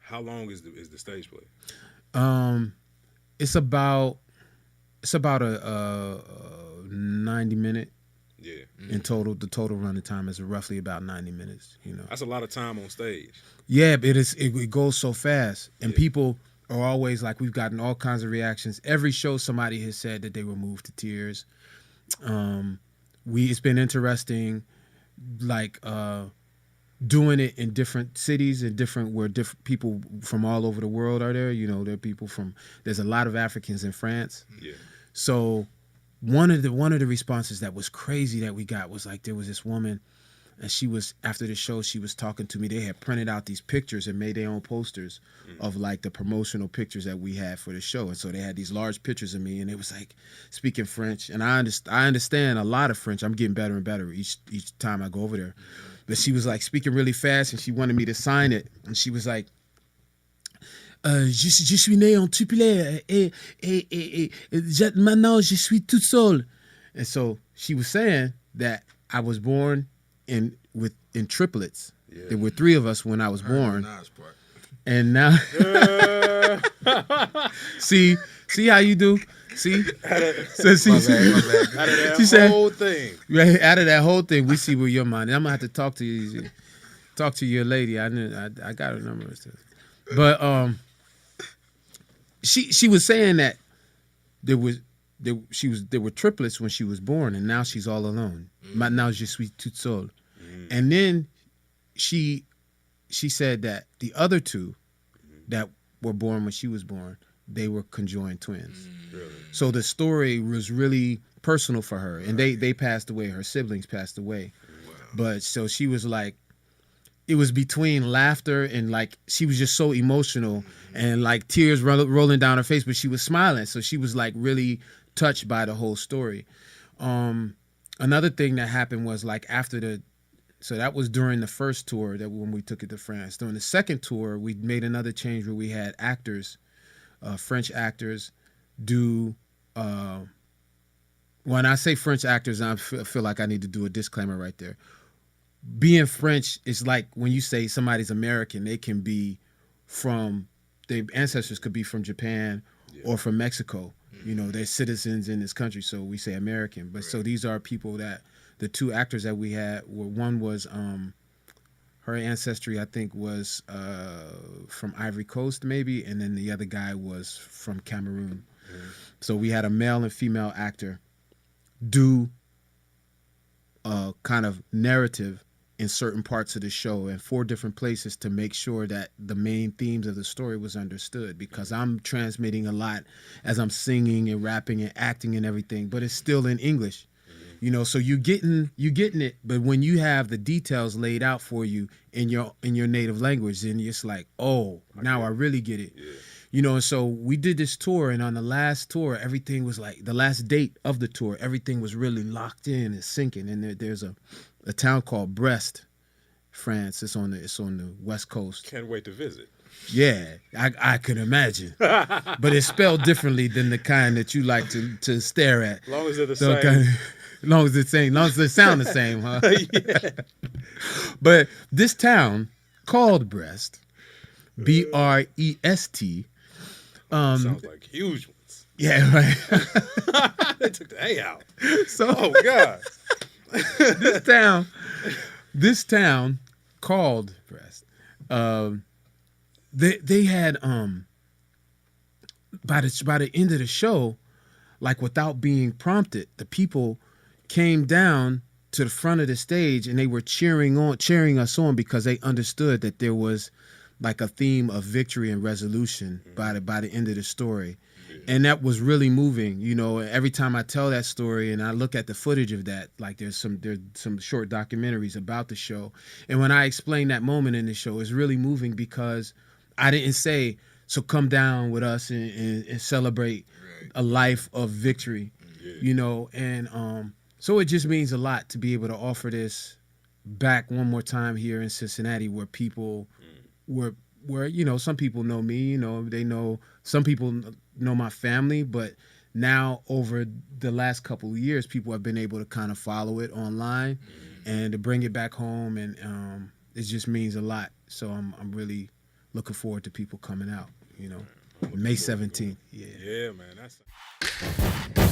How long is the stage play? It's about a 90-minute Yeah, in total. The total running time is roughly about 90 minutes. that's a lot of time on stage. Yeah, but it goes so fast, and Yeah. people are always like, we've gotten all kinds of reactions. Every show, somebody has said that they were moved to tears. It's been interesting, like doing it in different cities and where different people from all over the world are there. There are people there's a lot of Africans in France. Yeah, So one of the responses that was crazy that we got was like, there was this woman, and she was, after the show, she was talking to me. They had printed out these pictures and made their own posters of like the promotional pictures that we had for the show. And so they had these large pictures of me, and it was like speaking French. And I understand a lot of French. I'm getting better and better each time I go over there. But she was like speaking really fast, and she wanted me to sign it. And she was like, je suis né en triplé et maintenant je suis toute seule. And so she was saying that I was born in triplets. Yeah. There were 3 of us when I was born. And now see how you do? See? So she said, out of that whole thing. Right, out of that whole thing, we see where your mind is. I'm gonna have to talk to your lady. I got her number. But she was saying that there were triplets when she was born, and now she's all alone. Maintenant je suis toute seule. And then she said that the other 2 that were born when she was born, they were conjoined twins. Really? So the story was really personal for her, and they passed away. Her siblings passed away. Wow. But so she was like, it was between laughter and like, she was just so emotional and like tears rolling down her face, but she was smiling. So she was like really touched by the whole story. Another thing that happened was like so that was during the first tour when we took it to France. During the second tour, we made another change where we had actors, French actors, do. When I say French actors, I feel like I need to do a disclaimer right there. Being French is like when you say somebody's American, they can be their ancestors could be from Japan or from Mexico. They're citizens in this country, so we say American. But so these are people that the 2 actors that we had one was her ancestry, I think, was from Ivory Coast maybe, and then the other guy was from Cameroon. So we had a male and female actor do a kind of narrative in certain parts of the show in 4 different places to make sure that the main themes of the story was understood, because I'm transmitting a lot as I'm singing and rapping and acting and everything, but it's still in English. So you're getting it, but when you have the details laid out for you in your native language, then it's like, oh, now I really get it. Yeah. And so we did this tour, and on the last tour, everything was like, the last date of the tour, everything was really locked in and sinking. And there's a town called Brest, France. It's on the West Coast. Can't wait to visit. Yeah, I could imagine. But it's spelled differently than the kind that you like to stare at. As long as they're the same. As long as they sound the same, huh? Yeah. But this town called Brest, Brest. Sounds like huge ones. Yeah, right. They took the A out. So, oh God. This town called Brest. They had by the end of the show, like without being prompted, the people came down to the front of the stage and they were cheering us on because they understood that there was like a theme of victory and resolution by the end of the story. And that was really moving. Every time I tell that story and I look at the footage of that, like there's some short documentaries about the show. And when I explain that moment in the show, it's really moving because I didn't say, so come down with us and celebrate a life of victory, and so it just means a lot to be able to offer this back one more time here in Cincinnati, where people where some people know me, they know, some people know my family, but now over the last couple of years, people have been able to kind of follow it online and to bring it back home, and it just means a lot. So I'm really looking forward to people coming out. You know, May 17th. Yeah. Yeah, man. That's.